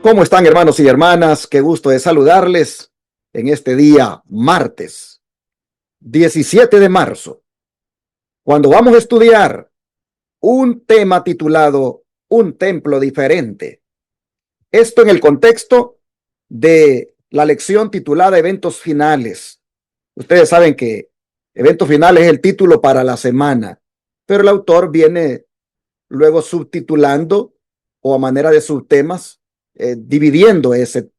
¿Cómo están, hermanos y hermanas? Qué gusto de saludarles en este día martes 17 de marzo, cuando vamos a estudiar un tema titulado Un templo diferente. Esto en el contexto de la lección titulada Eventos Finales. Ustedes saben que Eventos Finales es el título para la semana, pero el autor viene luego subtitulando o a manera de subtemas, dividiendo ese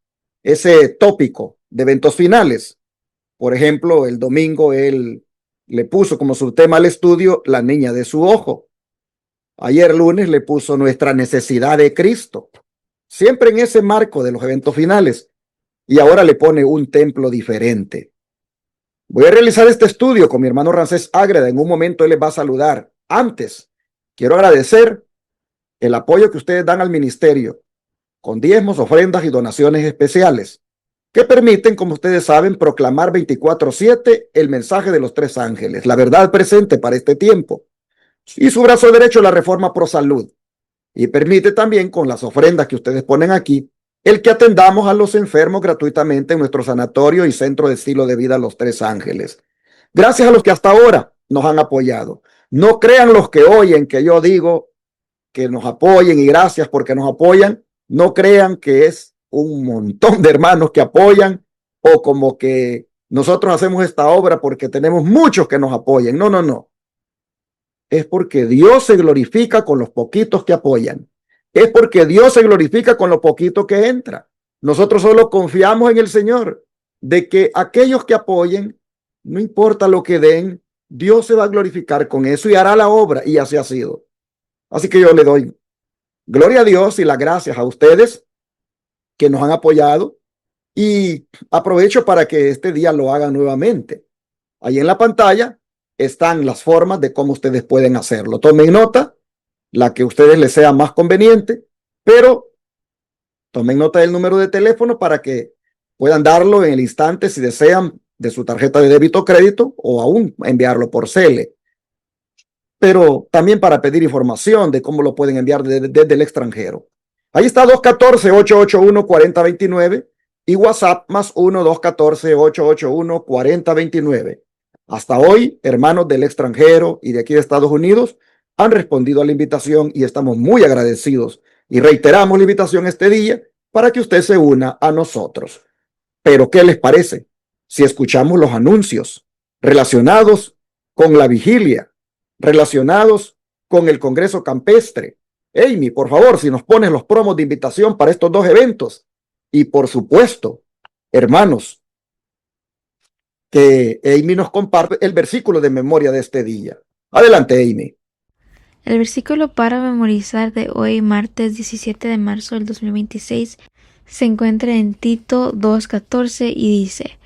tópico de eventos finales. Por ejemplo, el domingo él le puso como subtema al estudio la niña de su ojo. Ayer lunes le puso nuestra necesidad de Cristo, siempre en ese marco de los eventos finales. Y ahora le pone un templo diferente. Voy a realizar este estudio con mi hermano Ramsés Ágreda. En un momento él les va a saludar. Antes, quiero agradecer el apoyo que ustedes dan al ministerio con diezmos, ofrendas y donaciones especiales que permiten, como ustedes saben, proclamar 24/7 el mensaje de los tres ángeles, la verdad presente para este tiempo, y su brazo derecho, la Reforma Pro Salud, y permite también, con las ofrendas que ustedes ponen aquí, el que atendamos a los enfermos gratuitamente en nuestro sanatorio y centro de estilo de vida Los Tres Ángeles. Gracias a los que hasta ahora nos han apoyado. No crean los que oyen que yo digo que nos apoyen y gracias porque nos apoyan. No crean que es un montón de hermanos que apoyan o como que nosotros hacemos esta obra porque tenemos muchos que nos apoyen. No, no, no. Es porque Dios se glorifica con los poquitos que apoyan. Es porque Dios se glorifica con lo poquito que entra. Nosotros solo confiamos en el Señor de que aquellos que apoyen, no importa lo que den, Dios se va a glorificar con eso y hará la obra, y así ha sido. Así que yo le doy gloria a Dios y las gracias a ustedes que nos han apoyado, y aprovecho para que este día lo hagan nuevamente. Ahí en la pantalla están las formas de cómo ustedes pueden hacerlo. Tomen nota, la que a ustedes les sea más conveniente, pero tomen nota del número de teléfono para que puedan darlo en el instante si desean de su tarjeta de débito o crédito, o aún enviarlo por CELE. Pero también para pedir información de cómo lo pueden enviar desde el extranjero. Ahí está 214-881-4029 y WhatsApp +1 214-881-4029. Hasta hoy, hermanos del extranjero y de aquí de Estados Unidos han respondido a la invitación y estamos muy agradecidos. Y reiteramos la invitación este día para que usted se una a nosotros. Pero, ¿qué les parece si escuchamos los anuncios relacionados con la vigilia, relacionados con el Congreso Campestre? Amy, por favor, si nos pones los promos de invitación para estos dos eventos. Y por supuesto, hermanos, que Amy nos comparte el versículo de memoria de este día. Adelante, Amy. El versículo para memorizar de hoy, martes 17 de marzo del 2026, se encuentra en Tito 2:14 y dice: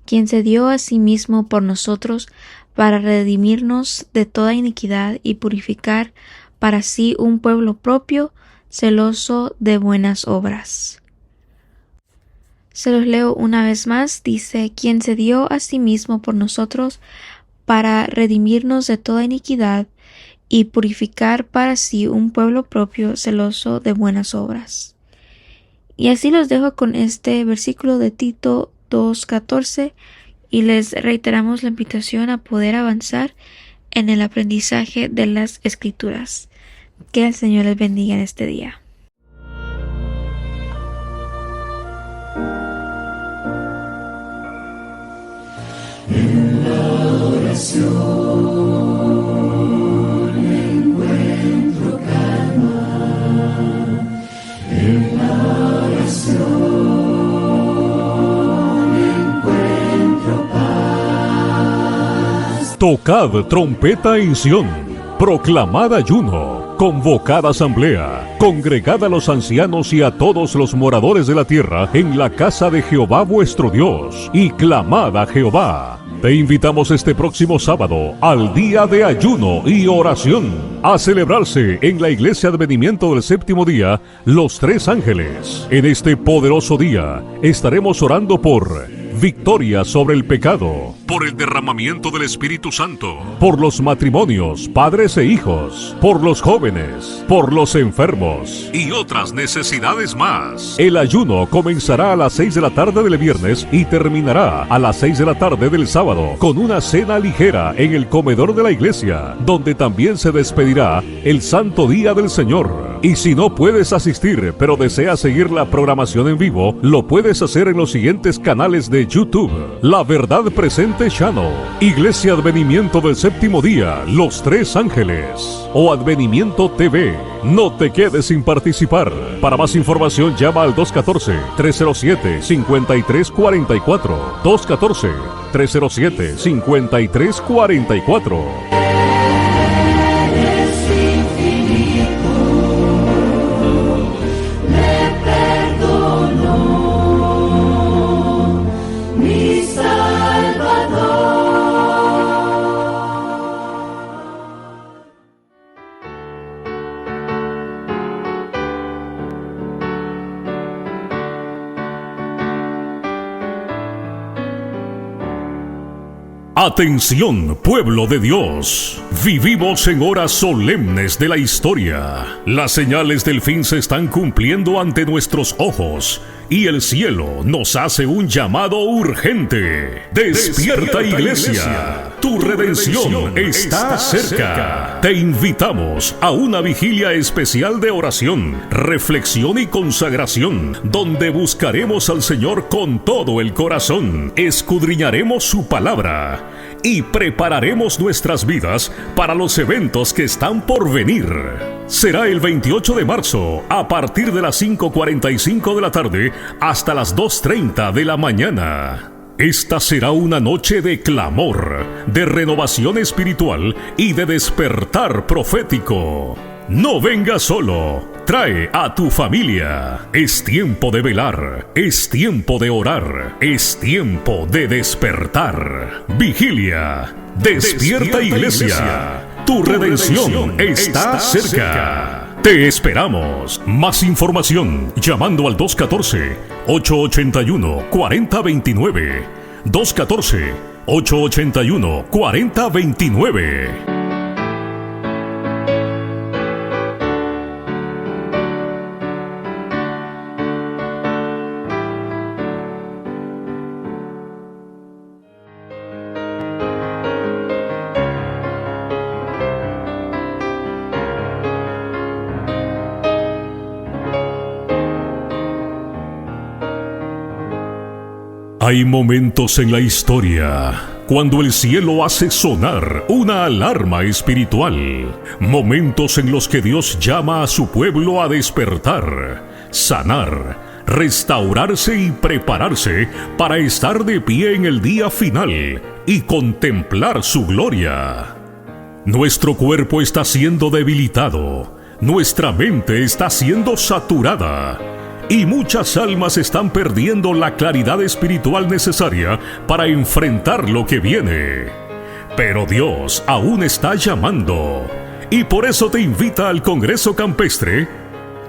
quien se dio a sí mismo por nosotros para redimirnos de toda iniquidad y purificar para sí un pueblo propio, celoso de buenas obras. Se los leo una vez más. Dice: quien se dio a sí mismo por nosotros para redimirnos de toda iniquidad y purificar para sí un pueblo propio, celoso de buenas obras. Y así los dejo con este versículo de Tito 2:14, y les reiteramos la invitación a poder avanzar en el aprendizaje de las Escrituras. Que el Señor les bendiga en este día. En la oración encuentro calma. En la oración encuentro paz. Tocad trompeta en Sión, proclamad ayuno, convocad asamblea, congregad a los ancianos y a todos los moradores de la tierra en la casa de Jehová vuestro Dios, y clamad a Jehová. Te invitamos este próximo sábado al día de ayuno y oración, a celebrarse en la Iglesia Advenimiento del Séptimo Día, Los Tres Ángeles. En este poderoso día estaremos orando por victoria sobre el pecado, por el derramamiento del Espíritu Santo, por los matrimonios, padres e hijos, por los jóvenes, por los enfermos y otras necesidades más. El ayuno comenzará a las 6 de la tarde del viernes y terminará a las 6 de la tarde del sábado con una cena ligera en el comedor de la iglesia, donde también se despedirá el Santo Día del Señor. Y si no puedes asistir, pero deseas seguir la programación en vivo, lo puedes hacer en los siguientes canales de YouTube: La Verdad Presente Channel, Iglesia Advenimiento del Séptimo Día, Los Tres Ángeles, o Advenimiento TV. No te quedes sin participar. Para más información llama al 214-307-5344. 214-307-5344. Atención, pueblo de Dios. Vivimos en horas solemnes de la historia. Las señales del fin se están cumpliendo ante nuestros ojos y el cielo nos hace un llamado urgente. Despierta, iglesia. Tu redención está cerca. Te invitamos a una vigilia especial de oración, reflexión y consagración, donde buscaremos al Señor con todo el corazón, escudriñaremos su palabra y prepararemos nuestras vidas para los eventos que están por venir. Será el 28 de marzo, a partir de las 5:45 de la tarde hasta las 2:30 de la mañana. Esta será una noche de clamor, de renovación espiritual y de despertar profético. No vengas solo, trae a tu familia. Es tiempo de velar, es tiempo de orar, es tiempo de despertar. Vigilia, despierta, iglesia. Tu redención está cerca. Te esperamos. Más información llamando al 214-881-4029. 214-881-4029. Hay momentos en la historia cuando el cielo hace sonar una alarma espiritual. Momentos en los que Dios llama a su pueblo a despertar, sanar, restaurarse y prepararse para estar de pie en el día final y contemplar su gloria. Nuestro cuerpo está siendo debilitado, nuestra mente está siendo saturada, y muchas almas están perdiendo la claridad espiritual necesaria para enfrentar lo que viene. Pero Dios aún está llamando, y por eso te invita al Congreso Campestre,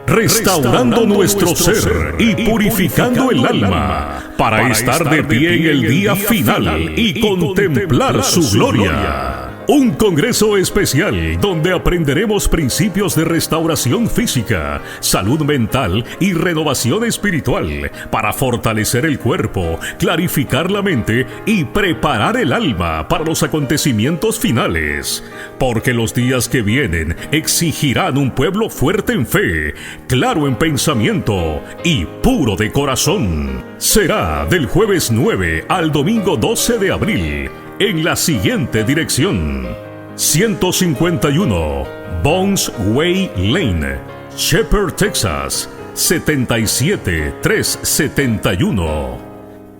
restaurando nuestro ser y purificando el alma, para estar de pie en el día final y contemplar su gloria. Un congreso especial donde aprenderemos principios de restauración física, salud mental y renovación espiritual para fortalecer el cuerpo, clarificar la mente y preparar el alma para los acontecimientos finales. Porque los días que vienen exigirán un pueblo fuerte en fe, claro en pensamiento y puro de corazón. Será del jueves 9 al domingo 12 de abril. En la siguiente dirección: 151 Bones Way Lane, Shepherd, Texas 77371.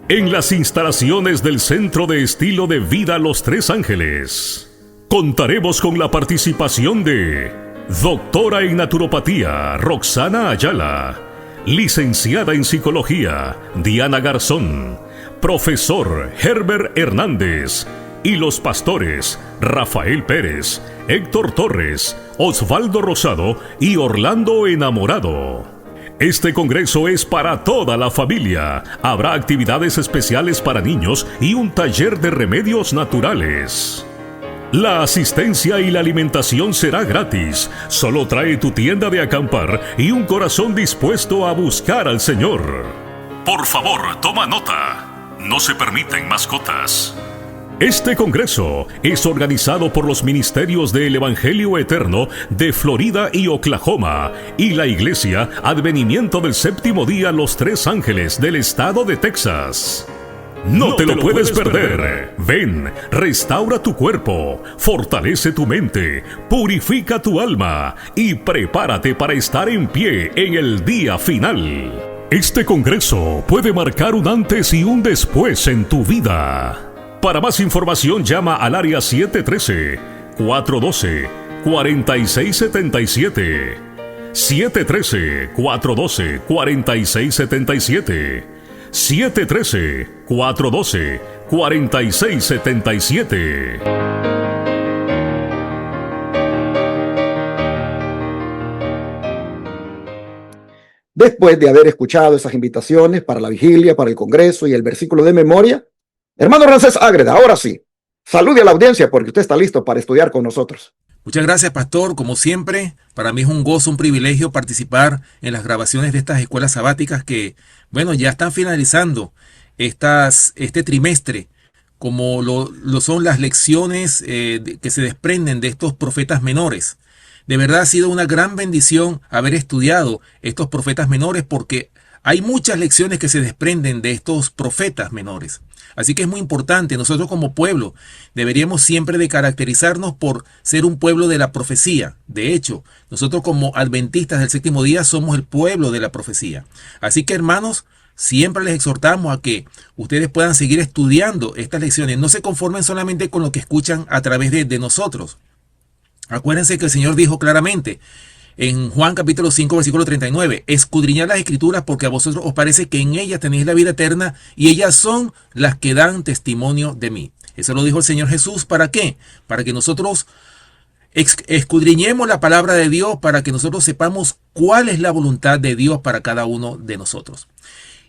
En las instalaciones del Centro de Estilo de Vida Los Tres Ángeles. Contaremos con la participación de doctora en naturopatía Roxana Ayala, licenciada en psicología Diana Garzón, profesor Herbert Hernández y los pastores Rafael Pérez, Héctor Torres, Osvaldo Rosado y Orlando Enamorado. Este congreso es para toda la familia. Habrá actividades especiales para niños y un taller de remedios naturales. La asistencia y la alimentación será gratis. Solo trae tu tienda de acampar y un corazón dispuesto a buscar al Señor. Por favor, toma nota. No se permiten mascotas. Este congreso es organizado por los ministerios del Evangelio Eterno de Florida y Oklahoma y la Iglesia Advenimiento del Séptimo Día Los Tres Ángeles del estado de Texas. No te lo puedes perder. Ven, restaura tu cuerpo, fortalece tu mente, purifica tu alma y prepárate para estar en pie en el día final. Este congreso puede marcar un antes y un después en tu vida. Para más información llama al área 713-412-4677. 713-412-4677. 713-412-4677. Después de haber escuchado esas invitaciones para la vigilia, para el congreso y el versículo de memoria, hermano Ramsés Ágreda, ahora sí, salude a la audiencia porque usted está listo para estudiar con nosotros. Muchas gracias, pastor. Como siempre, para mí es un gozo, un privilegio participar en las grabaciones de estas escuelas sabáticas que, bueno, ya están finalizando este trimestre, como lo son las lecciones que se desprenden de estos profetas menores. De verdad ha sido una gran bendición haber estudiado estos profetas menores porque hay muchas lecciones que se desprenden de estos profetas menores. Así que es muy importante, nosotros como pueblo deberíamos siempre de caracterizarnos por ser un pueblo de la profecía. De hecho, nosotros como adventistas del séptimo día somos el pueblo de la profecía. Así que, hermanos, siempre les exhortamos a que ustedes puedan seguir estudiando estas lecciones. No se conformen solamente con lo que escuchan a través de nosotros. Acuérdense que el Señor dijo claramente en Juan capítulo 5 versículo 39, escudriñad las escrituras porque a vosotros os parece que en ellas tenéis la vida eterna y ellas son las que dan testimonio de mí. Eso lo dijo el Señor Jesús. ¿Para qué? Para que nosotros escudriñemos la palabra de Dios, para que nosotros sepamos cuál es la voluntad de Dios para cada uno de nosotros.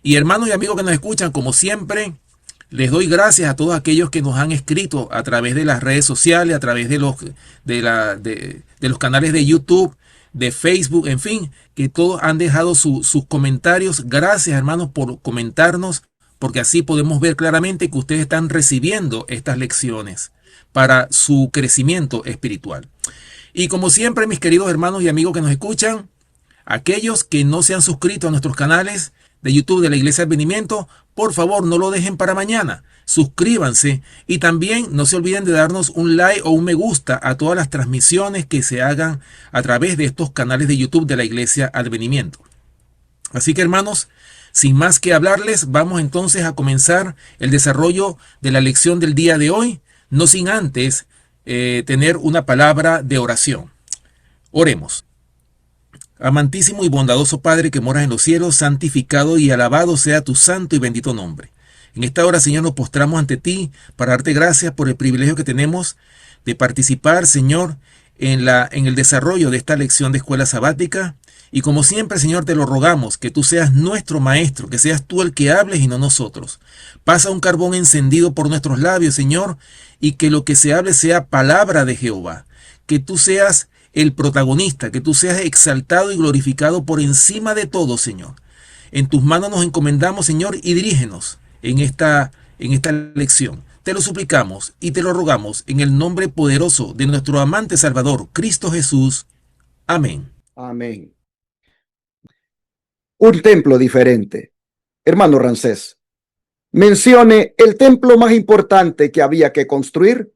Y hermanos y amigos que nos escuchan, como siempre, les doy gracias a todos aquellos que nos han escrito a través de las redes sociales, a través de los canales de YouTube, de Facebook, en fin, que todos han dejado sus comentarios. Gracias, hermanos, por comentarnos, porque así podemos ver claramente que ustedes están recibiendo estas lecciones para su crecimiento espiritual. Y como siempre, mis queridos hermanos y amigos que nos escuchan, aquellos que no se han suscrito a nuestros canales de YouTube de la Iglesia Advenimiento, por favor no lo dejen para mañana. Suscríbanse y también no se olviden de darnos un like o un me gusta a todas las transmisiones que se hagan a través de estos canales de YouTube de la Iglesia Advenimiento. Así que, hermanos, sin más que hablarles, vamos entonces a comenzar el desarrollo de la lección del día de hoy, no sin antes tener una palabra de oración. Oremos. Amantísimo y bondadoso Padre que moras en los cielos, santificado y alabado sea tu santo y bendito nombre. En esta hora, Señor, nos postramos ante ti para darte gracias por el privilegio que tenemos de participar, Señor, en el desarrollo de esta lección de escuela sabática. Y como siempre, Señor, te lo rogamos, que tú seas nuestro maestro, que seas tú el que hables y no nosotros. Pasa un carbón encendido por nuestros labios, Señor, y que lo que se hable sea palabra de Jehová. Que tú seas el protagonista, que tú seas exaltado y glorificado por encima de todo, Señor. En tus manos nos encomendamos, Señor, y dirígenos en esta lección. Te lo suplicamos y te lo rogamos en el nombre poderoso de nuestro amante Salvador, Cristo Jesús. Amén. Amén. Un templo diferente. Hermano Ramsés, mencione el templo más importante que había que construir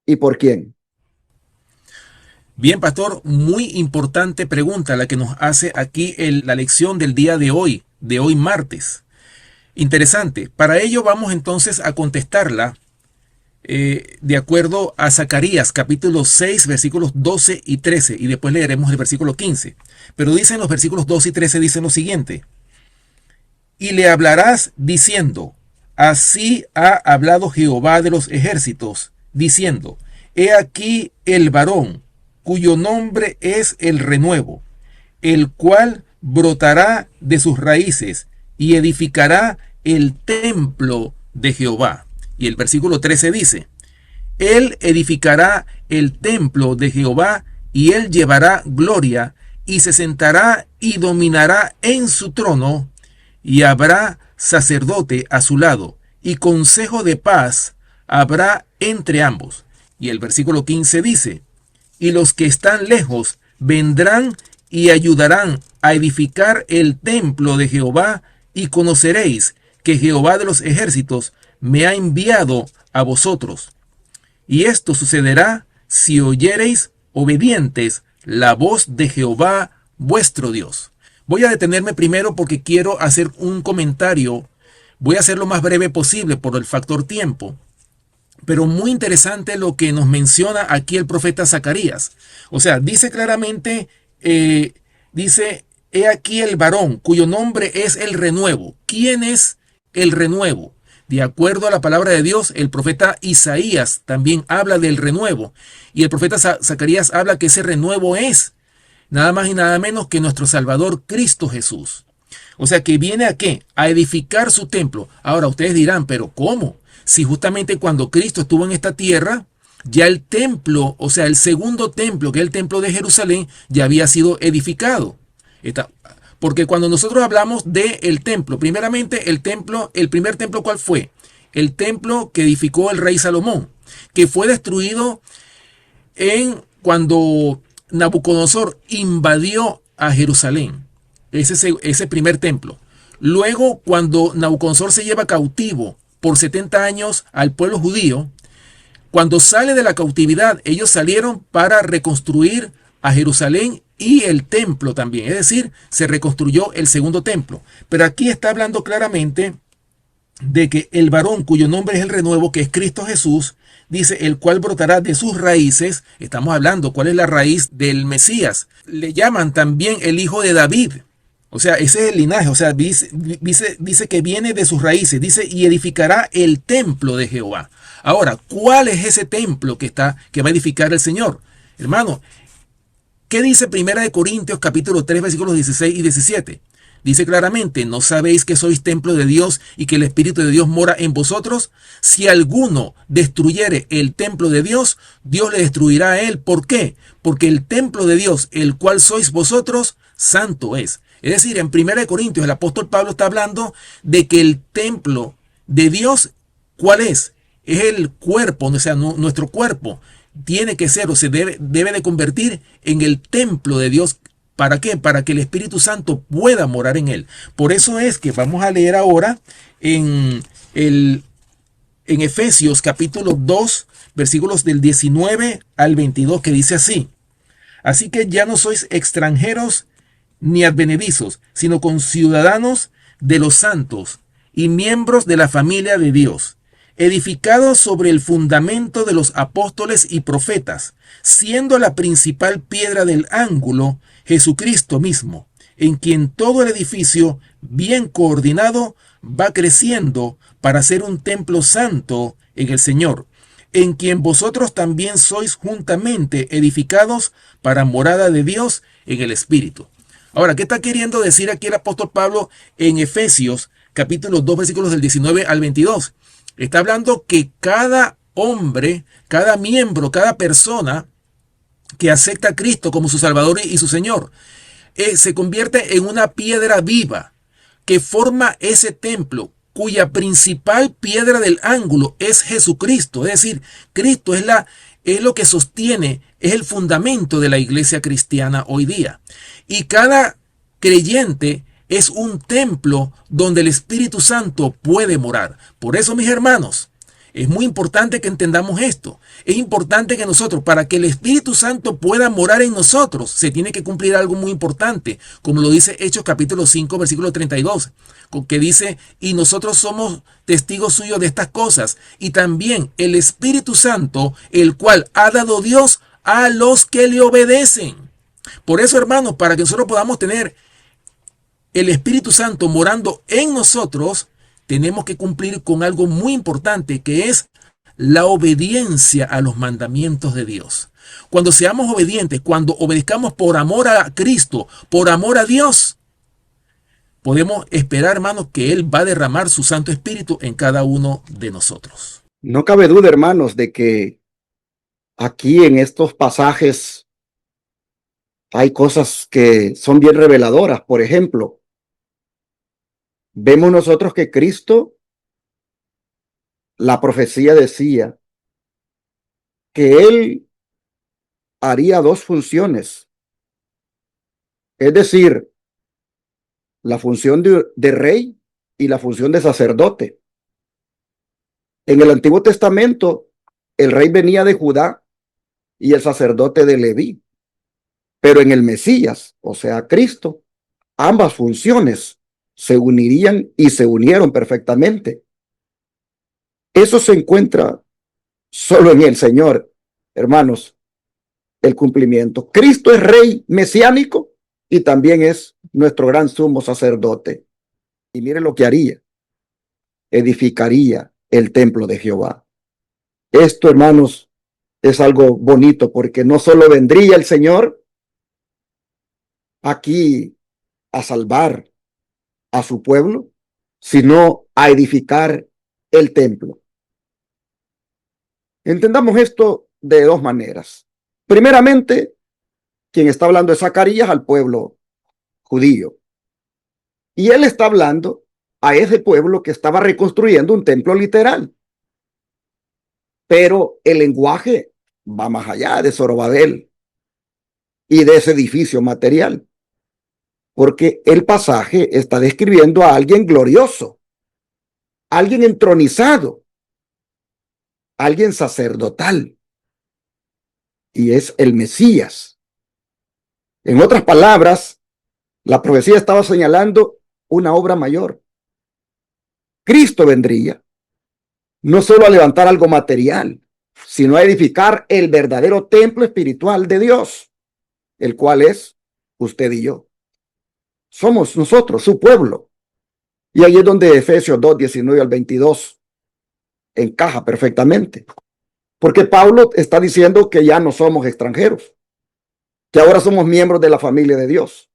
y por quién. Bien, pastor, muy importante pregunta la que nos hace aquí la lección del día de hoy martes. Interesante. Para ello vamos entonces a contestarla de acuerdo a Zacarías capítulo 6 versículos 12 y 13 y después leeremos el versículo 15. Pero dicen los versículos 12 y 13 dicen lo siguiente: y le hablarás diciendo, así ha hablado Jehová de los ejércitos, diciendo, he aquí el varón cuyo nombre es el renuevo, el cual brotará de sus raíces y edificará el templo de Jehová. Y el versículo 13 dice, Él edificará el templo de Jehová y Él llevará gloria y se sentará y dominará en su trono y habrá sacerdote a su lado y consejo de paz habrá entre ambos. Y el versículo 15 dice, y los que están lejos vendrán y ayudarán a edificar el templo de Jehová y conoceréis que Jehová de los ejércitos me ha enviado a vosotros. Y esto sucederá si oyereis obedientes la voz de Jehová vuestro Dios. Voy a detenerme primero porque quiero hacer un comentario. Voy a hacer lo más breve posible por el factor tiempo. Pero muy interesante lo que nos menciona aquí el profeta Zacarías. O sea, dice claramente, dice, he aquí el varón cuyo nombre es el renuevo. ¿Quién es el renuevo? De acuerdo a la palabra de Dios, el profeta Isaías también habla del renuevo. Y el profeta Zacarías habla que ese renuevo es nada más y nada menos que nuestro Salvador Cristo Jesús. O sea, que viene a ¿qué? A edificar su templo. Ahora ustedes dirán, ¿pero cómo? Si justamente cuando Cristo estuvo en esta tierra, ya el templo, o sea, el segundo templo, que es el templo de Jerusalén, ya había sido edificado. Porque cuando nosotros hablamos del templo, primeramente el primer templo, ¿cuál fue? El templo que edificó el rey Salomón, que fue destruido cuando Nabucodonosor invadió a Jerusalén. Ese primer templo. Luego, cuando Nabucodonosor se lleva cautivo por 70 años al pueblo judío, cuando sale de la cautividad, ellos salieron para reconstruir a Jerusalén y el templo también. Es decir, se reconstruyó el segundo templo. Pero aquí está hablando claramente de que el varón cuyo nombre es el renuevo, que es Cristo Jesús, dice, el cual brotará de sus raíces. Estamos hablando, ¿cuál es la raíz del Mesías? Le llaman también el hijo de David. O sea, ese es el linaje. O sea, dice que viene de sus raíces. Dice, y edificará el templo de Jehová. Ahora, ¿cuál es ese templo que va a edificar el Señor? Hermano, ¿qué dice 1 Corintios capítulo 3, versículos 16 y 17? Dice claramente, ¿no sabéis que sois templo de Dios y que el Espíritu de Dios mora en vosotros? Si alguno destruyere el templo de Dios, Dios le destruirá a él. ¿Por qué? Porque el templo de Dios, el cual sois vosotros, santo es. Es decir, en 1 Corintios el apóstol Pablo está hablando de que el templo de Dios, ¿cuál es? Es el cuerpo, o sea, nuestro cuerpo tiene que ser o se debe de convertir en el templo de Dios. ¿Para qué? Para que el Espíritu Santo pueda morar en él. Por eso es que vamos a leer ahora en Efesios capítulo 2, versículos del 19 al 22, que dice así. Así que ya no sois extranjeros ni advenedizos, sino conciudadanos de los santos y miembros de la familia de Dios, edificados sobre el fundamento de los apóstoles y profetas, siendo la principal piedra del ángulo Jesucristo mismo, en quien todo el edificio, bien coordinado, va creciendo para ser un templo santo en el Señor, en quien vosotros también sois juntamente edificados para morada de Dios en el Espíritu. Ahora, ¿qué está queriendo decir aquí el apóstol Pablo en Efesios capítulo 2, versículos del 19 al 22? Está hablando que cada hombre, cada miembro, cada persona que acepta a Cristo como su Salvador y su Señor, se convierte en una piedra viva que forma ese templo, cuya principal piedra del ángulo es Jesucristo. Es decir, Cristo es lo que sostiene, es el fundamento de la iglesia cristiana hoy día. Y cada creyente es un templo donde el Espíritu Santo puede morar. Por eso, mis hermanos, es muy importante que entendamos esto. Es importante que nosotros, para que el Espíritu Santo pueda morar en nosotros, se tiene que cumplir algo muy importante, como lo dice Hechos capítulo 5, versículo 32, que dice, y nosotros somos testigos suyos de estas cosas, y también el Espíritu Santo, el cual ha dado Dios a los que le obedecen. Por eso, hermanos, para que nosotros podamos tener el Espíritu Santo morando en nosotros, tenemos que cumplir con algo muy importante, que es la obediencia a los mandamientos de Dios. Cuando seamos obedientes, cuando obedezcamos por amor a Cristo, por amor a Dios, podemos esperar, hermanos, que Él va a derramar su Santo Espíritu en cada uno de nosotros. No cabe duda, hermanos, de que aquí en estos pasajes hay cosas que son bien reveladoras. Por ejemplo, vemos nosotros que Cristo, la profecía decía que Él haría dos funciones. Es decir, la función de rey y la función de sacerdote. En el Antiguo Testamento, el rey venía de Judá y el sacerdote de Leví. Pero en el Mesías, o sea, Cristo, ambas funciones se unirían y se unieron perfectamente. Eso se encuentra solo en el Señor, hermanos, el cumplimiento. Cristo es rey mesiánico y también es nuestro gran sumo sacerdote. Y mire lo que haría. Edificaría el templo de Jehová. Esto, hermanos, es algo bonito porque no solo vendría el Señor aquí a salvar a su pueblo, sino a edificar el templo. Entendamos esto de dos maneras. Primeramente, quien está hablando es Zacarías al pueblo judío. Y él está hablando a ese pueblo que estaba reconstruyendo un templo literal. Pero el lenguaje va más allá de Zorobabel y de ese edificio material. Porque el pasaje está describiendo a alguien glorioso, alguien entronizado, alguien sacerdotal. Y es el Mesías. En otras palabras, la profecía estaba señalando una obra mayor. Cristo vendría no solo a levantar algo material, sino a edificar el verdadero templo espiritual de Dios, el cual es usted y yo. Somos nosotros, su pueblo. Y ahí es donde Efesios 2, 19 al 22 encaja perfectamente. Porque Pablo está diciendo que ya no somos extranjeros, que ahora somos miembros de la familia de Dios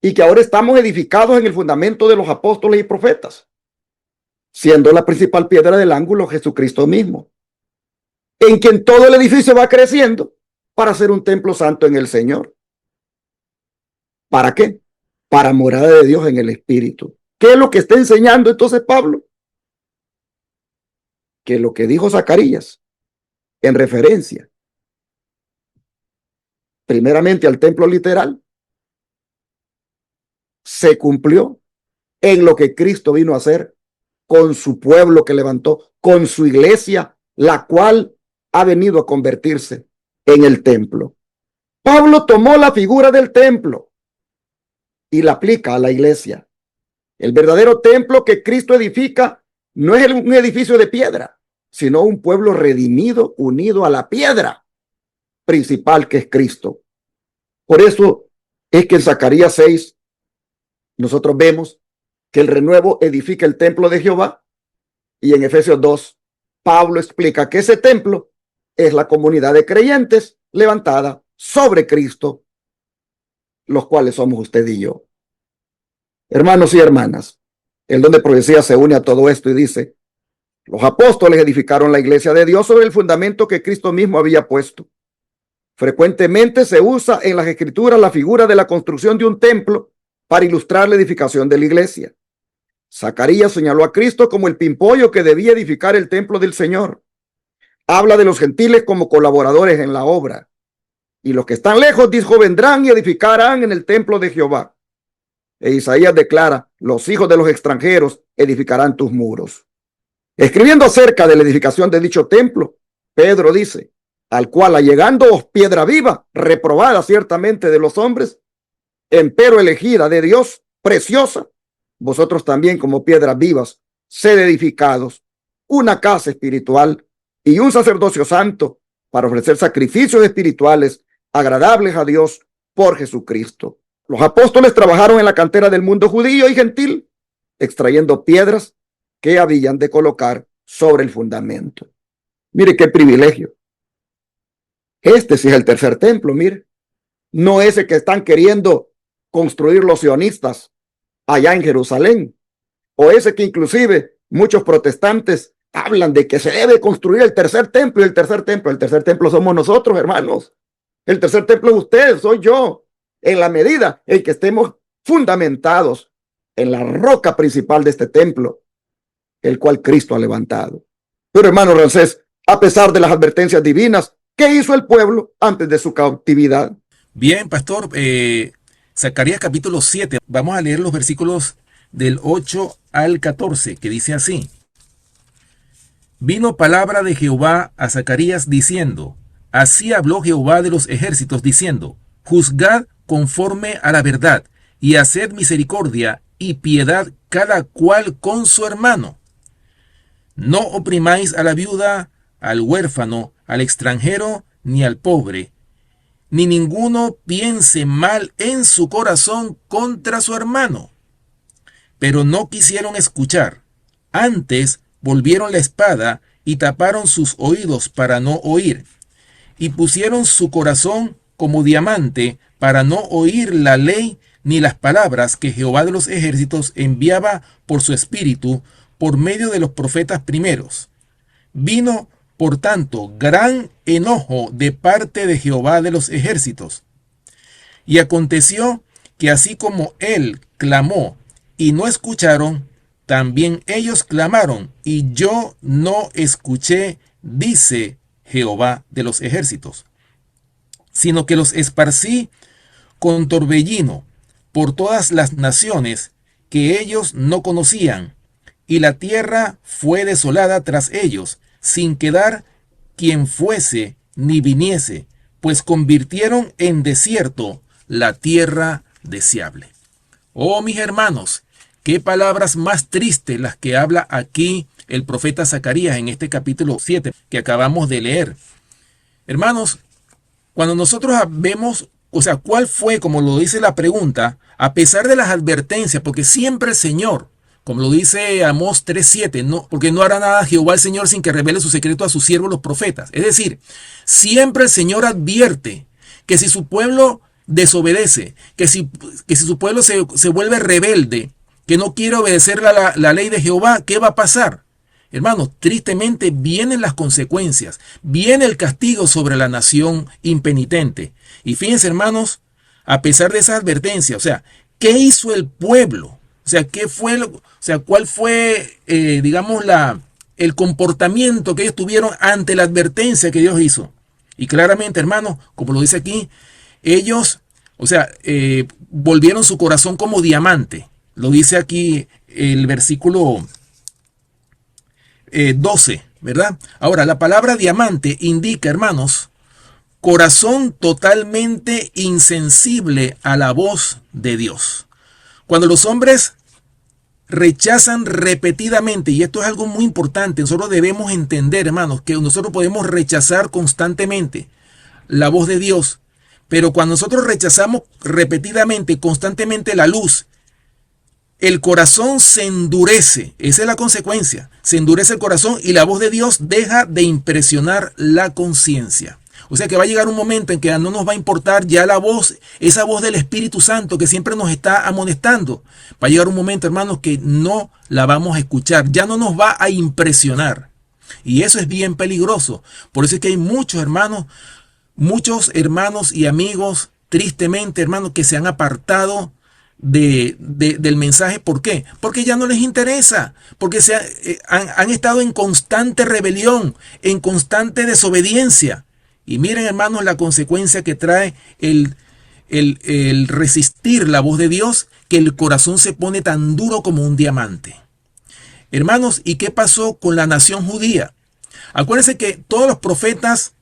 y que ahora estamos edificados en el fundamento de los apóstoles y profetas, siendo la principal piedra del ángulo Jesucristo mismo, en quien todo el edificio va creciendo para ser un templo santo en el Señor. ¿Para qué? Para morada de Dios en el Espíritu. ¿Qué es lo que está enseñando entonces Pablo? Que lo que dijo Zacarías en referencia primeramente al templo literal se cumplió en lo que Cristo vino a hacer con su pueblo que levantó, con su iglesia, la cual ha venido a convertirse en el templo. Pablo tomó la figura del templo y la aplica a la iglesia. El verdadero templo que Cristo edifica no es un edificio de piedra, sino un pueblo redimido, unido a la piedra principal que es Cristo. Por eso es que en Zacarías 6 nosotros vemos que el renuevo edifica el templo de Jehová, y en Efesios 2 Pablo explica que ese templo es la comunidad de creyentes levantada sobre Cristo, los cuales somos usted y yo. Hermanos y hermanas, el don de profecía se une a todo esto y dice: los apóstoles edificaron la iglesia de Dios sobre el fundamento que Cristo mismo había puesto. Frecuentemente se usa en las escrituras la figura de la construcción de un templo para ilustrar la edificación de la iglesia. Zacarías señaló a Cristo como el pimpollo que debía edificar el templo del Señor. Habla de los gentiles como colaboradores en la obra. Y los que están lejos, dijo, vendrán y edificarán en el templo de Jehová. E Isaías declara: los hijos de los extranjeros edificarán tus muros. Escribiendo acerca de la edificación de dicho templo, Pedro dice: al cual allegándoos piedra viva, reprobada ciertamente de los hombres, empero elegida de Dios, preciosa, vosotros también como piedras vivas, sed edificados, una casa espiritual y un sacerdocio santo, para ofrecer sacrificios espirituales agradables a Dios por Jesucristo. Los apóstoles trabajaron en la cantera del mundo judío y gentil, extrayendo piedras que habían de colocar sobre el fundamento. Mire qué privilegio. Este sí es el tercer templo, mire. No ese que están queriendo construir los sionistas allá en Jerusalén, o ese que inclusive muchos protestantes hablan de que se debe construir el tercer templo, y el tercer templo somos nosotros, hermanos. El tercer templo es usted, soy yo, en la medida en que estemos fundamentados en la roca principal de este templo, el cual Cristo ha levantado. Pero hermano Ramsés, a pesar de las advertencias divinas, ¿qué hizo el pueblo antes de su cautividad? Bien, pastor, Zacarías capítulo 7, vamos a leer los versículos del 8 al 14, que dice así. Vino palabra de Jehová a Zacarías diciendo, así habló Jehová de los ejércitos diciendo, juzgad conforme a la verdad, y haced misericordia y piedad cada cual con su hermano. No oprimáis a la viuda, al huérfano, al extranjero, ni al pobre, ni ninguno piense mal en su corazón contra su hermano. Pero no quisieron escuchar, antes volvieron la espada y taparon sus oídos para no oír, y pusieron su corazón como diamante para no oír la ley ni las palabras que Jehová de los ejércitos enviaba por su espíritu por medio de los profetas primeros. Vino, por tanto, gran enojo de parte de Jehová de los ejércitos. Y aconteció que así como él clamó y no escucharon, también ellos clamaron y yo no escuché, dice Jehová de los ejércitos, sino que los esparcí con torbellino por todas las naciones que ellos no conocían, y la tierra fue desolada tras ellos, sin quedar quien fuese ni viniese, pues convirtieron en desierto la tierra deseable. Oh, mis hermanos, qué palabras más tristes las que habla aquí el profeta Zacarías en este capítulo 7 que acabamos de leer. Hermanos, cuando nosotros vemos, o sea, ¿cuál fue, como lo dice la pregunta, a pesar de las advertencias? Porque siempre el Señor, como lo dice Amós 3:7, no, porque no hará nada Jehová el Señor sin que revele su secreto a sus siervos los profetas. Es decir, siempre el Señor advierte que si su pueblo desobedece, que si su pueblo se vuelve rebelde, que no quiere obedecer la ley de Jehová, ¿qué va a pasar? Hermanos, tristemente vienen las consecuencias, viene el castigo sobre la nación impenitente. Y fíjense, hermanos, a pesar de esa advertencia, o sea, ¿qué hizo el pueblo? O sea, ¿cuál fue, digamos, el comportamiento que ellos tuvieron ante la advertencia que Dios hizo? Y claramente, hermanos, como lo dice aquí, ellos, o sea, volvieron su corazón como diamante. Lo dice aquí el versículo 12, ¿verdad? Ahora, la palabra diamante indica, hermanos, corazón totalmente insensible a la voz de Dios. Cuando los hombres rechazan repetidamente, y esto es algo muy importante, nosotros debemos entender, hermanos, que nosotros podemos rechazar constantemente la voz de Dios, pero cuando nosotros rechazamos repetidamente, constantemente la luz, el corazón se endurece. Esa es la consecuencia. Se endurece el corazón y la voz de Dios deja de impresionar la conciencia. O sea que va a llegar un momento en que no nos va a importar ya la voz, esa voz del Espíritu Santo que siempre nos está amonestando. Va a llegar un momento, hermanos, que no la vamos a escuchar. Ya no nos va a impresionar. Y eso es bien peligroso. Por eso es que hay muchos hermanos y amigos, tristemente, hermanos, que se han apartado del mensaje. ¿Por qué? Porque ya no les interesa, porque han estado en constante rebelión, en constante desobediencia. Y miren, hermanos, la consecuencia que trae el resistir la voz de Dios, que el corazón se pone tan duro como un diamante. Hermanos, ¿y qué pasó con la nación judía? Acuérdense que todos los profetas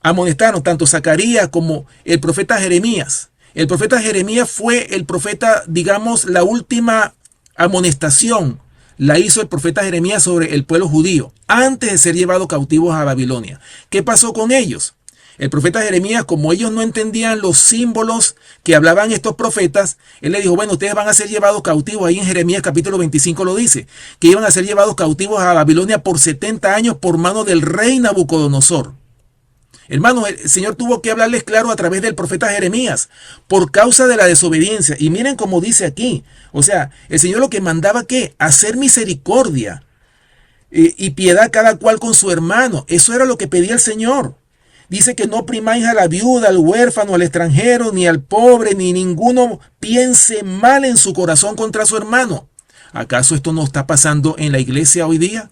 amonestaron, tanto Zacarías como el profeta Jeremías. El profeta Jeremías fue el profeta, digamos, la última amonestación la hizo el profeta Jeremías sobre el pueblo judío antes de ser llevados cautivos a Babilonia. ¿Qué pasó con ellos? El profeta Jeremías, como ellos no entendían los símbolos que hablaban estos profetas, él le dijo, bueno, ustedes van a ser llevados cautivos. Ahí en Jeremías capítulo 25 lo dice, que iban a ser llevados cautivos a Babilonia por 70 años por mano del rey Nabucodonosor. Hermanos, el Señor tuvo que hablarles claro a través del profeta Jeremías por causa de la desobediencia. Y miren cómo dice aquí. O sea, el Señor lo que mandaba que hacer misericordia y piedad cada cual con su hermano. Eso era lo que pedía el Señor. Dice que no oprimáis a la viuda, al huérfano, al extranjero, ni al pobre, ni ninguno piense mal en su corazón contra su hermano. ¿Acaso esto no está pasando en la iglesia hoy día?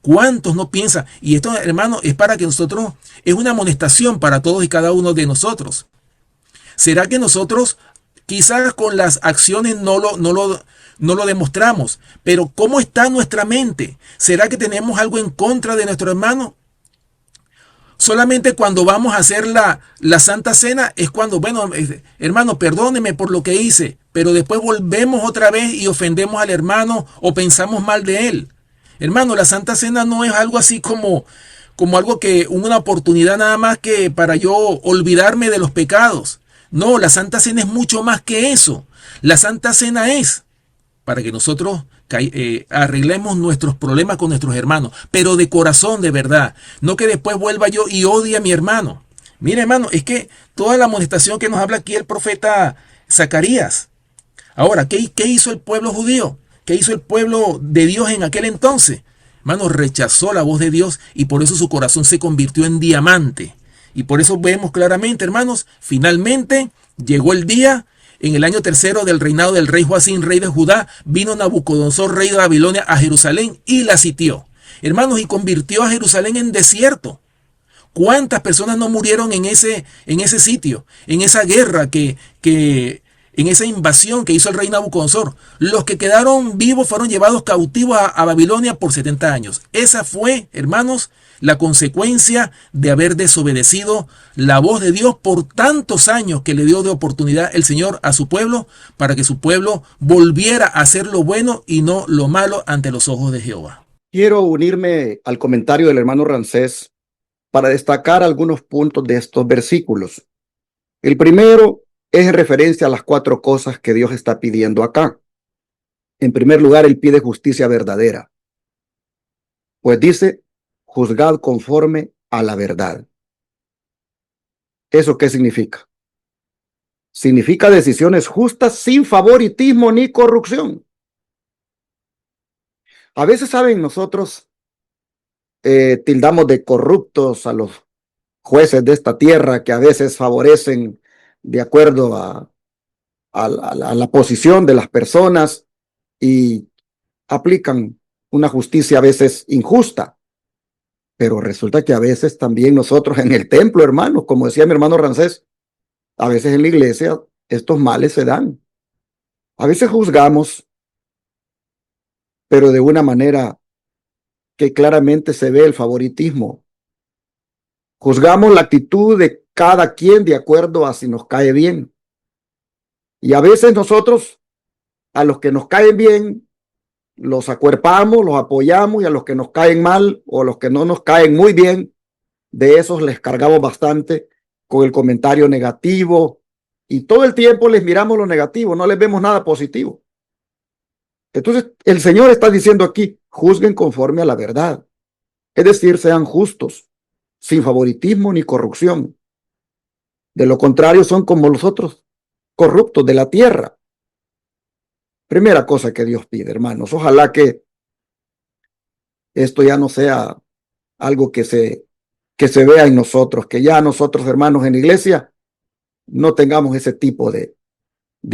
¿Cuántos no piensan? Y esto, hermano, es para que nosotros, es una amonestación para todos y cada uno de nosotros. ¿Será que nosotros quizás con las acciones no lo demostramos? Pero ¿cómo está nuestra mente? ¿Será que tenemos algo en contra de nuestro hermano? Solamente cuando vamos a hacer la Santa Cena es cuando, bueno, hermano, perdóneme por lo que hice, pero después volvemos otra vez y ofendemos al hermano o pensamos mal de él. Hermano, la Santa Cena no es algo así como algo que, una oportunidad nada más que para yo olvidarme de los pecados. No, la Santa Cena es mucho más que eso. La Santa Cena es para que nosotros arreglemos nuestros problemas con nuestros hermanos, pero de corazón, de verdad, no que después vuelva yo y odie a mi hermano. Mire, hermano, es que toda la amonestación que nos habla aquí el profeta Zacarías. Ahora, ¿qué hizo el pueblo judío? ¿Qué hizo el pueblo de Dios en aquel entonces? Hermano, rechazó la voz de Dios y por eso su corazón se convirtió en diamante. Y por eso vemos claramente, hermanos, finalmente llegó el día. En el año tercero del reinado del rey Joacín, rey de Judá, vino Nabucodonosor, rey de Babilonia, a Jerusalén y la sitió. Hermanos, y convirtió a Jerusalén en desierto. ¿Cuántas personas no murieron en ese sitio, en esa guerra en esa invasión que hizo el rey Nabucodonosor? Los que quedaron vivos fueron llevados cautivos a Babilonia por 70 años. Esa fue, hermanos, la consecuencia de haber desobedecido la voz de Dios por tantos años que le dio de oportunidad el Señor a su pueblo para que su pueblo volviera a hacer lo bueno y no lo malo ante los ojos de Jehová. Quiero unirme al comentario del hermano Ramsés para destacar algunos puntos de estos versículos. El primero es en referencia a las 4 cosas que Dios está pidiendo acá. En primer lugar, Él pide justicia verdadera. Pues dice, juzgad conforme a la verdad. ¿Eso qué significa? Significa decisiones justas sin favoritismo ni corrupción. A veces, saben, nosotros tildamos de corruptos a los jueces de esta tierra que a veces favorecen de acuerdo a la posición de las personas y aplican una justicia a veces injusta. Pero resulta que a veces también nosotros en el templo, hermanos, como decía mi hermano Ramsés, a veces en la iglesia estos males se dan. A veces juzgamos, pero de una manera que claramente se ve el favoritismo. Juzgamos la actitud de cada quien de acuerdo a si nos cae bien. Y a veces nosotros, a los que nos caen bien, los acuerpamos, los apoyamos, y a los que nos caen mal o a los que no nos caen muy bien, de esos les cargamos bastante con el comentario negativo y todo el tiempo les miramos lo negativo, no les vemos nada positivo. Entonces el Señor está diciendo aquí, juzguen conforme a la verdad, es decir, sean justos, sin favoritismo ni corrupción. De lo contrario son como los otros corruptos de la tierra. Primera cosa que Dios pide, hermanos, ojalá que esto ya no sea algo que se vea en nosotros, que ya nosotros, hermanos, en la iglesia no tengamos ese tipo de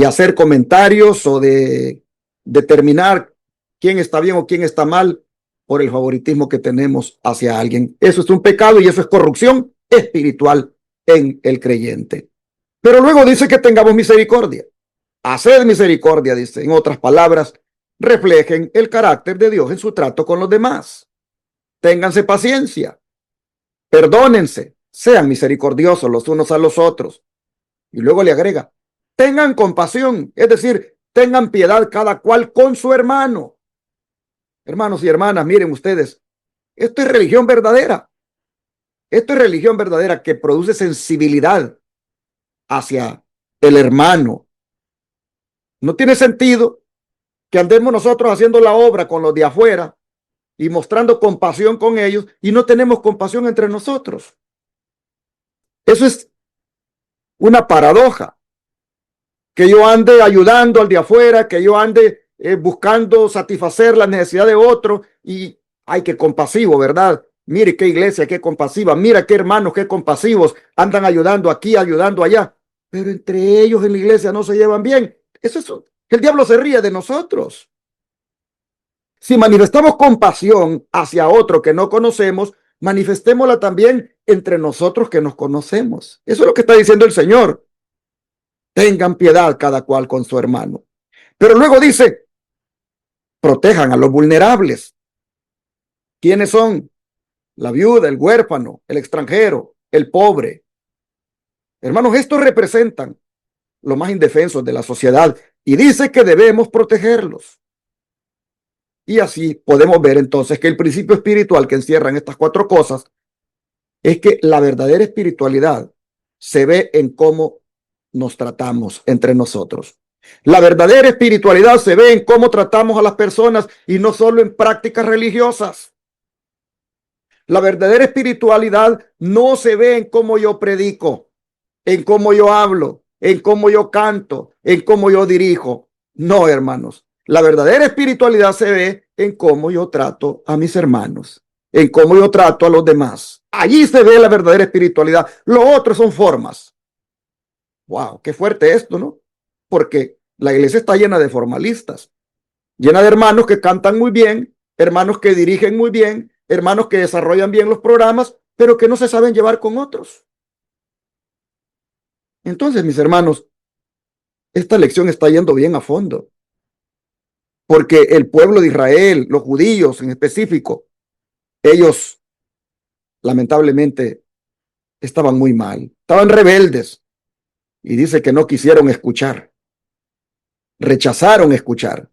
hacer comentarios o de determinar quién está bien o quién está mal por el favoritismo que tenemos hacia alguien. Eso es un pecado y eso es corrupción espiritual en el creyente. Pero luego dice que tengamos misericordia. Haced misericordia, dice. En otras palabras, reflejen el carácter de Dios en su trato con los demás. Ténganse paciencia. Perdónense. Sean misericordiosos los unos a los otros. Y luego le agrega, tengan compasión, es decir, tengan piedad cada cual con su hermano. Hermanos y hermanas, miren ustedes, esto es religión verdadera. Esto es religión verdadera que produce sensibilidad hacia el hermano. No tiene sentido que andemos nosotros haciendo la obra con los de afuera y mostrando compasión con ellos y no tenemos compasión entre nosotros. Eso es una paradoja. Que yo ande ayudando al de afuera, que yo ande buscando satisfacer la necesidad de otro y, ay, qué compasivo, ¿verdad? Mire qué iglesia, qué compasiva, mira qué hermanos, qué compasivos, andan ayudando aquí, ayudando allá, pero entre ellos en la iglesia no se llevan bien. Eso es, el diablo se ríe de nosotros. Si manifestamos compasión hacia otro que no conocemos, manifestémosla también entre nosotros que nos conocemos. Eso es lo que está diciendo el Señor. Tengan piedad cada cual con su hermano. Pero luego dice, protejan a los vulnerables. ¿Quiénes son? La viuda, el huérfano, el extranjero, el pobre. Hermanos, estos representan los más indefensos de la sociedad y dice que debemos protegerlos. Y así podemos ver entonces que el principio espiritual que encierran estas cuatro cosas es que la verdadera espiritualidad se ve en cómo nos tratamos entre nosotros. La verdadera espiritualidad se ve en cómo tratamos a las personas y no solo en prácticas religiosas. La verdadera espiritualidad no se ve en cómo yo predico, en cómo yo hablo, en cómo yo canto, en cómo yo dirijo. No, hermanos. La verdadera espiritualidad se ve en cómo yo trato a mis hermanos, en cómo yo trato a los demás. Allí se ve la verdadera espiritualidad. Lo otro son formas. Wow, qué fuerte esto, ¿no? Porque la iglesia está llena de formalistas, llena de hermanos que cantan muy bien, hermanos que dirigen muy bien, hermanos que desarrollan bien los programas, pero que no se saben llevar con otros. Entonces, mis hermanos, esta lección está yendo bien a fondo, porque el pueblo de Israel, los judíos en específico, ellos lamentablemente estaban muy mal, estaban rebeldes, y dice que no quisieron escuchar, rechazaron escuchar.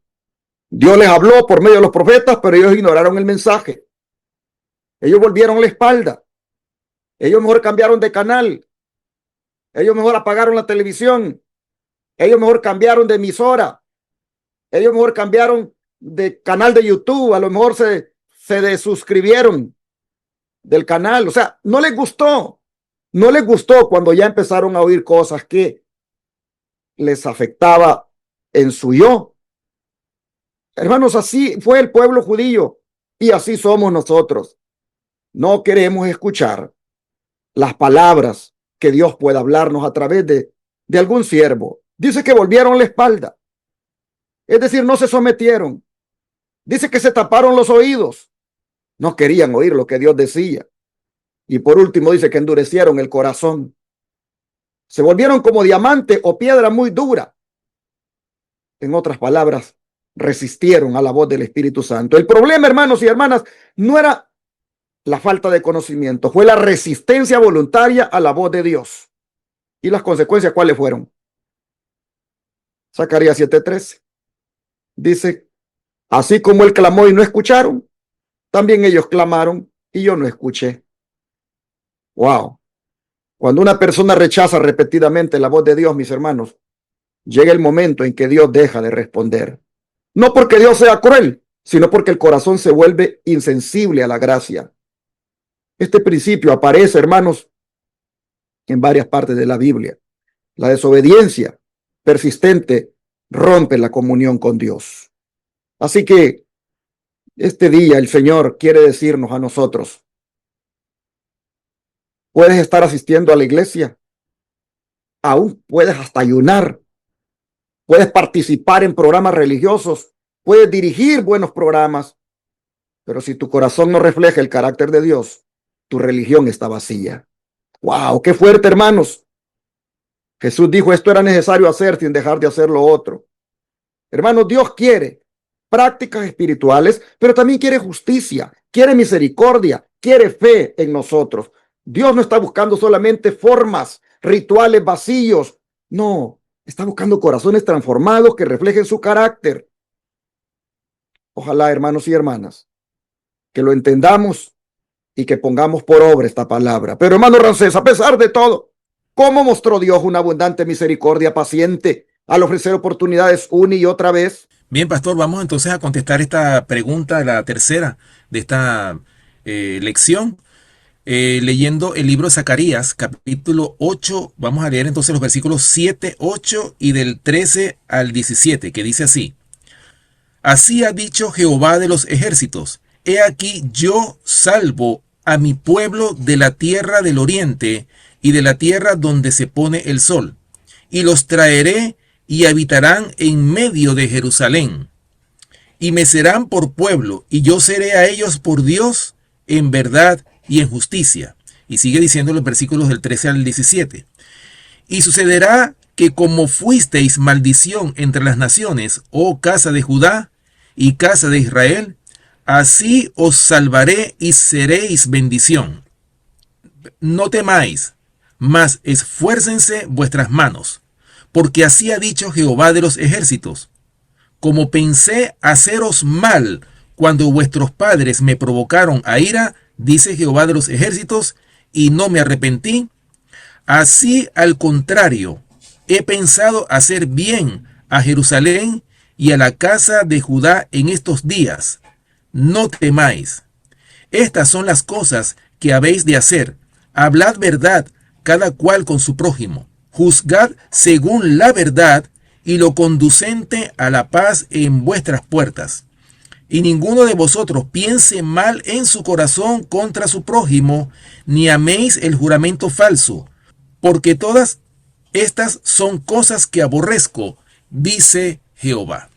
Dios les habló por medio de los profetas, pero ellos ignoraron el mensaje. Ellos volvieron la espalda. Ellos mejor cambiaron de canal. Ellos mejor apagaron la televisión. Ellos mejor cambiaron de emisora. Ellos mejor cambiaron de canal de YouTube. A lo mejor se desuscribieron del canal. O sea, no les gustó. No les gustó cuando ya empezaron a oír cosas que les afectaba en su yo. Hermanos, así fue el pueblo judío y así somos nosotros. No queremos escuchar las palabras que Dios pueda hablarnos a través de algún siervo. Dice que volvieron la espalda. Es decir, no se sometieron. Dice que se taparon los oídos. No querían oír lo que Dios decía. Y por último dice que endurecieron el corazón. Se volvieron como diamante o piedra muy dura. En otras palabras, resistieron a la voz del Espíritu Santo. El problema, hermanos y hermanas, no era la falta de conocimiento, fue la resistencia voluntaria a la voz de Dios. ¿Y las consecuencias cuáles fueron? Zacarías 7:13 dice, así como él clamó y no escucharon, también ellos clamaron y yo no escuché. Wow. Cuando una persona rechaza repetidamente la voz de Dios, mis hermanos, llega el momento en que Dios deja de responder. No porque Dios sea cruel, sino porque el corazón se vuelve insensible a la gracia. Este principio aparece, hermanos, en varias partes de la Biblia. La desobediencia persistente rompe la comunión con Dios. Así que este día el Señor quiere decirnos a nosotros, puedes estar asistiendo a la iglesia, aún puedes hasta ayunar, puedes participar en programas religiosos, puedes dirigir buenos programas, pero si tu corazón no refleja el carácter de Dios, tu religión está vacía. ¡Wow! ¡Qué fuerte, hermanos! Jesús dijo, esto era necesario hacer sin dejar de hacer lo otro. Hermanos, Dios quiere prácticas espirituales, pero también quiere justicia, quiere misericordia, quiere fe en nosotros. Dios no está buscando solamente formas, rituales vacíos. No, está buscando corazones transformados que reflejen su carácter. Ojalá, hermanos y hermanas, que lo entendamos y que pongamos por obra esta palabra. Pero, hermano Ramsés, a pesar de todo, ¿cómo mostró Dios una abundante misericordia paciente al ofrecer oportunidades una y otra vez? Bien, pastor, vamos entonces a contestar esta pregunta, la tercera de esta lección. leyendo el libro de Zacarías, capítulo 8, vamos a leer entonces los versículos 7, 8 y del 13 al 17, que dice así: Así ha dicho Jehová de los ejércitos: He aquí yo salvo a mi pueblo de la tierra del oriente y de la tierra donde se pone el sol, y los traeré y habitarán en medio de Jerusalén, y me serán por pueblo, y yo seré a ellos por Dios en verdad y en justicia. Y sigue diciendo los versículos del 13 al 17. Y sucederá que como fuisteis maldición entre las naciones, oh casa de Judá y casa de Israel, así os salvaré y seréis bendición. No temáis, mas esfuércense vuestras manos, porque así ha dicho Jehová de los ejércitos: Como pensé haceros mal cuando vuestros padres me provocaron a ira, dice Jehová de los ejércitos, y no me arrepentí, así al contrario, he pensado hacer bien a Jerusalén y a la casa de Judá en estos días. No temáis. Estas son las cosas que habéis de hacer. Hablad verdad, cada cual con su prójimo. Juzgad según la verdad y lo conducente a la paz en vuestras puertas. Y ninguno de vosotros piense mal en su corazón contra su prójimo, ni améis el juramento falso, porque todas estas son cosas que aborrezco, dice Jehová.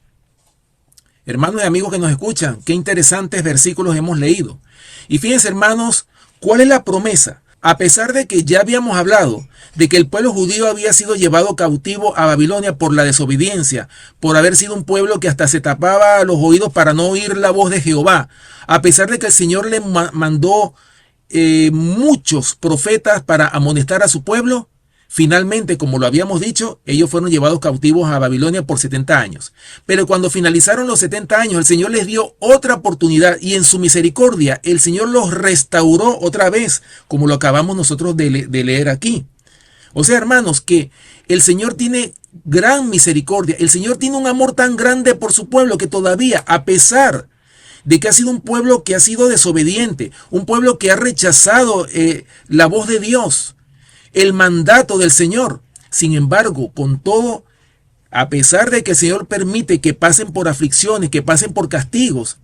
Hermanos y amigos que nos escuchan, qué interesantes versículos hemos leído. Y fíjense, hermanos, ¿cuál es la promesa? A pesar de que ya habíamos hablado de que el pueblo judío había sido llevado cautivo a Babilonia por la desobediencia, por haber sido un pueblo que hasta se tapaba los oídos para no oír la voz de Jehová, a pesar de que el Señor le mandó muchos profetas para amonestar a su pueblo, finalmente, como lo habíamos dicho, ellos fueron llevados cautivos a Babilonia por 70 años. Pero cuando finalizaron los 70 años, el Señor les dio otra oportunidad y en su misericordia el Señor los restauró otra vez, como lo acabamos nosotros de leer aquí. O sea, hermanos, que el Señor tiene gran misericordia. El Señor tiene un amor tan grande por su pueblo que todavía, a pesar de que ha sido un pueblo que ha sido desobediente, un pueblo que ha rechazado la voz de Dios, el mandato del Señor. Sin embargo, con todo, a pesar de que el Señor permite que pasen por aflicciones, que pasen por castigos,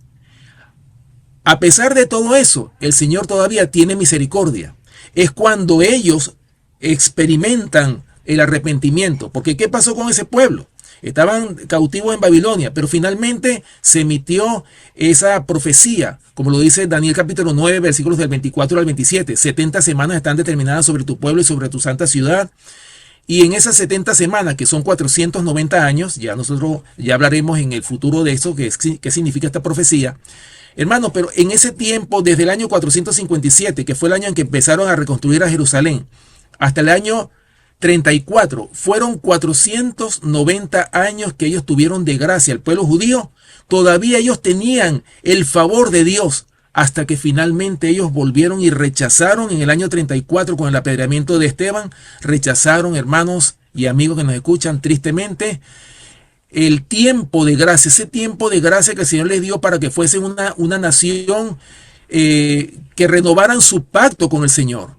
a pesar de todo eso, el Señor todavía tiene misericordia. Es cuando ellos experimentan el arrepentimiento. Porque ¿qué pasó con ese pueblo? Estaban cautivos en Babilonia, pero finalmente se emitió esa profecía, como lo dice Daniel capítulo 9, versículos del 24 al 27. 70 semanas están determinadas sobre tu pueblo y sobre tu santa ciudad. Y en esas 70 semanas, que son 490 años, ya nosotros ya hablaremos en el futuro de eso, qué significa esta profecía. Hermano, pero en ese tiempo, desde el año 457, que fue el año en que empezaron a reconstruir a Jerusalén, hasta el año 34, fueron 490 años que ellos tuvieron de gracia. El pueblo judío, todavía ellos tenían el favor de Dios, hasta que finalmente ellos volvieron y rechazaron en el año 34 con el apedreamiento de Esteban. Rechazaron, hermanos y amigos que nos escuchan, tristemente, el tiempo de gracia, ese tiempo de gracia que el Señor les dio para que fuesen una nación que renovaran su pacto con el Señor.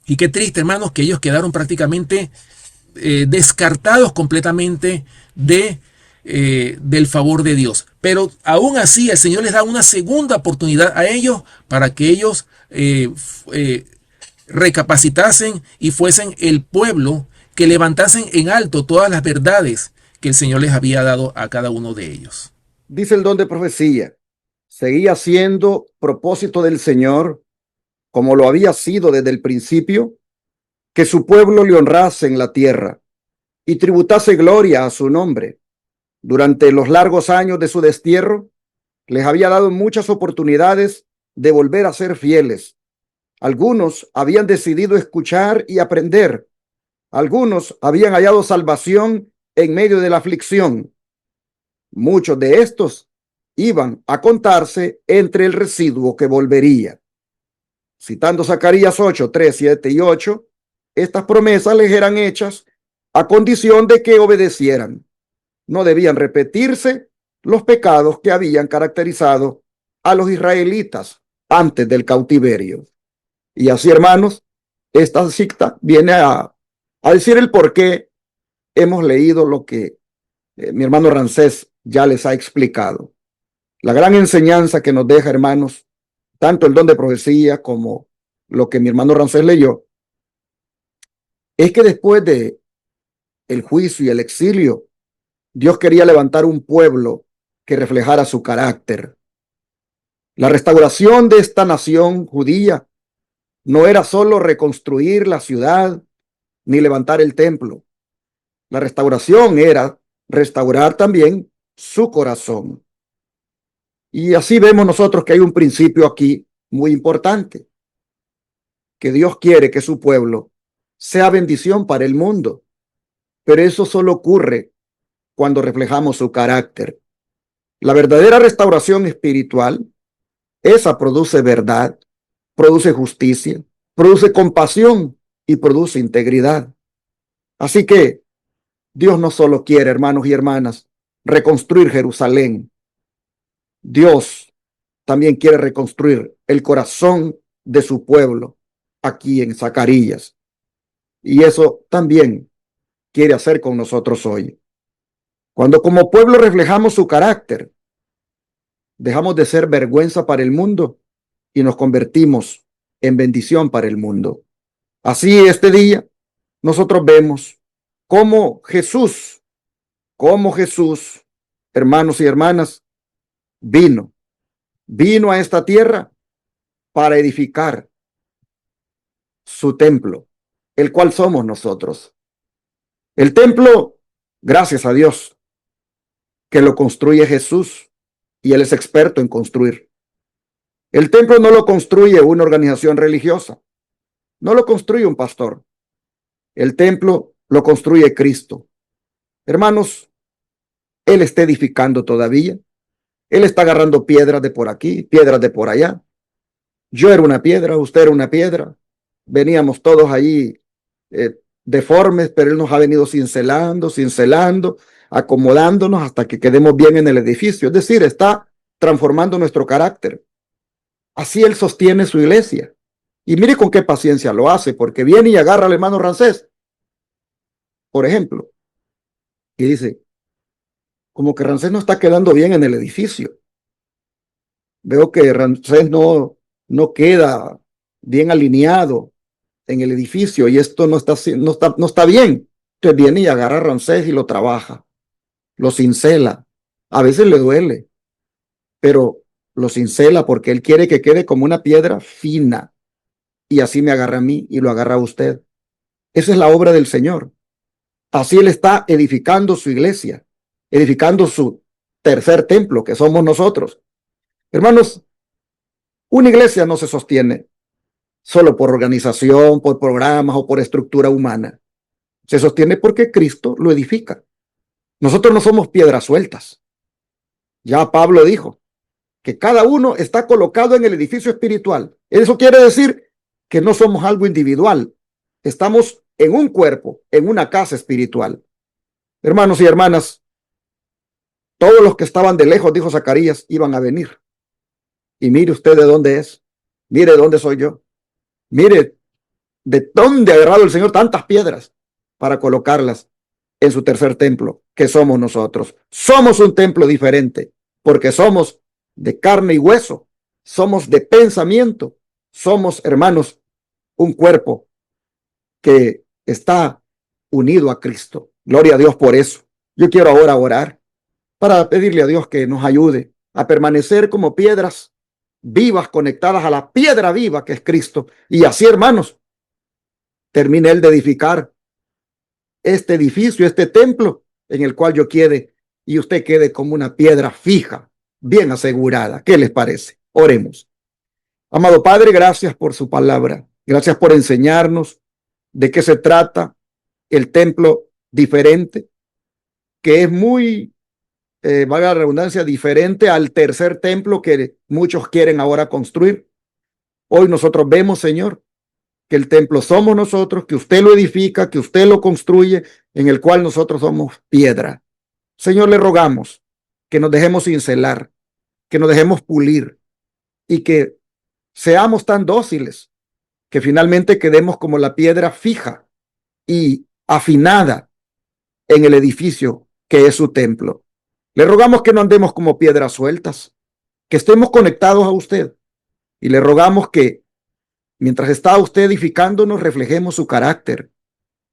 Y qué triste, hermanos, que ellos quedaron prácticamente descartados completamente del favor de Dios. Pero aún así el Señor les da una segunda oportunidad a ellos para que ellos recapacitasen y fuesen el pueblo que levantasen en alto todas las verdades que el Señor les había dado a cada uno de ellos. Dice el don de profecía, seguía siendo propósito del Señor, como lo había sido desde el principio, que su pueblo le honrase en la tierra y tributase gloria a su nombre. Durante los largos años de su destierro, les había dado muchas oportunidades de volver a ser fieles. Algunos habían decidido escuchar y aprender. Algunos habían hallado salvación en medio de la aflicción. Muchos de estos iban a contarse entre el residuo que volvería. Citando Zacarías 8, 3, 7 y 8, estas promesas les eran hechas a condición de que obedecieran. No debían repetirse los pecados que habían caracterizado a los israelitas antes del cautiverio. Y así, hermanos, esta cita viene a decir el por qué hemos leído lo que mi hermano Ramsés ya les ha explicado. La gran enseñanza que nos deja, hermanos, tanto el don de profecía como lo que mi hermano Ramsés leyó, es que después de el juicio y el exilio, Dios quería levantar un pueblo que reflejara su carácter. La restauración de esta nación judía no era solo reconstruir la ciudad ni levantar el templo. La restauración era restaurar también su corazón. Y así vemos nosotros que hay un principio aquí muy importante, que Dios quiere que su pueblo sea bendición para el mundo, pero eso solo ocurre cuando reflejamos su carácter. La verdadera restauración espiritual, esa produce verdad, produce justicia, produce compasión y produce integridad. Así que Dios no solo quiere, hermanos y hermanas, reconstruir Jerusalén. Dios también quiere reconstruir el corazón de su pueblo aquí en Zacarías. Y eso también quiere hacer con nosotros hoy. Cuando como pueblo reflejamos su carácter, dejamos de ser vergüenza para el mundo y nos convertimos en bendición para el mundo. Así este día nosotros vemos cómo Jesús, hermanos y hermanas, vino a esta tierra para edificar su templo, el cual somos nosotros. El templo, gracias a Dios, que lo construye Jesús y Él es experto en construir. El templo no lo construye una organización religiosa, no lo construye un pastor. El templo lo construye Cristo. Hermanos, Él está edificando todavía. Él está agarrando piedras de por aquí, piedras de por allá. Yo era una piedra, usted era una piedra. Veníamos todos allí deformes, pero Él nos ha venido cincelando, acomodándonos hasta que quedemos bien en el edificio. Es decir, está transformando nuestro carácter. Así Él sostiene su iglesia. Y mire con qué paciencia lo hace, porque viene y agarra al hermano Ramsés, por ejemplo, y dice, como que Ramsés no está quedando bien en el edificio. Veo que Ramsés no queda bien alineado en el edificio y esto no está bien. Entonces viene y agarra a Ramsés y lo trabaja, lo cincela. A veces le duele, pero lo cincela porque él quiere que quede como una piedra fina. Y así me agarra a mí y lo agarra a usted. Esa es la obra del Señor. Así Él está edificando su iglesia, edificando su tercer templo, que somos nosotros. Hermanos, una iglesia no se sostiene solo por organización, por programas o por estructura humana. Se sostiene porque Cristo lo edifica. Nosotros no somos piedras sueltas. Ya Pablo dijo que cada uno está colocado en el edificio espiritual. Eso quiere decir que no somos algo individual. Estamos en un cuerpo, en una casa espiritual. Hermanos y hermanas, todos los que estaban de lejos, dijo Zacarías, iban a venir. Y mire usted de dónde es. Mire de dónde soy yo. Mire de dónde ha agarrado el Señor tantas piedras para colocarlas en su tercer templo, que somos nosotros. Somos un templo diferente, porque somos de carne y hueso, somos de pensamiento, somos, hermanos, un cuerpo que está unido a Cristo. Gloria a Dios por eso. Yo quiero ahora orar para pedirle a Dios que nos ayude a permanecer como piedras vivas conectadas a la piedra viva que es Cristo. Y así, hermanos, termine Él de edificar este edificio, este templo en el cual yo quede y usted quede como una piedra fija, bien asegurada. ¿Qué les parece? Oremos. Amado Padre, gracias por su palabra. Gracias por enseñarnos de qué se trata el templo diferente, que es muy, valga la redundancia, diferente al tercer templo que muchos quieren ahora construir. Hoy nosotros vemos, Señor, que el templo somos nosotros, que usted lo edifica, que usted lo construye, en el cual nosotros somos piedra. Señor, le rogamos que nos dejemos cincelar, que nos dejemos pulir y que seamos tan dóciles que finalmente quedemos como la piedra fija y afinada en el edificio que es su templo. Le rogamos que no andemos como piedras sueltas, que estemos conectados a usted, y le rogamos que mientras está usted edificándonos, reflejemos su carácter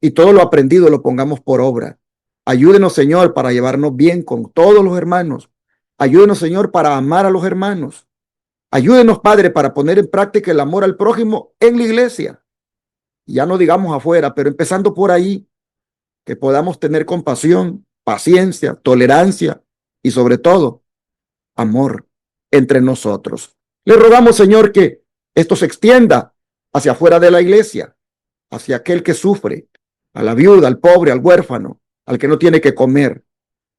y todo lo aprendido lo pongamos por obra. Ayúdenos, Señor, para llevarnos bien con todos los hermanos. Ayúdenos, Señor, para amar a los hermanos. Ayúdenos, Padre, para poner en práctica el amor al prójimo en la iglesia. Ya no digamos afuera, pero empezando por ahí, que podamos tener compasión, paciencia, tolerancia y sobre todo, amor entre nosotros. Le rogamos, Señor, que esto se extienda hacia afuera de la iglesia, hacia aquel que sufre, a la viuda, al pobre, al huérfano, al que no tiene que comer.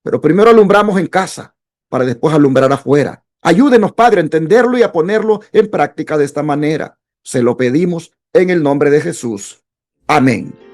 Pero primero alumbramos en casa para después alumbrar afuera. Ayúdenos, Padre, a entenderlo y a ponerlo en práctica de esta manera. Se lo pedimos en el nombre de Jesús. Amén.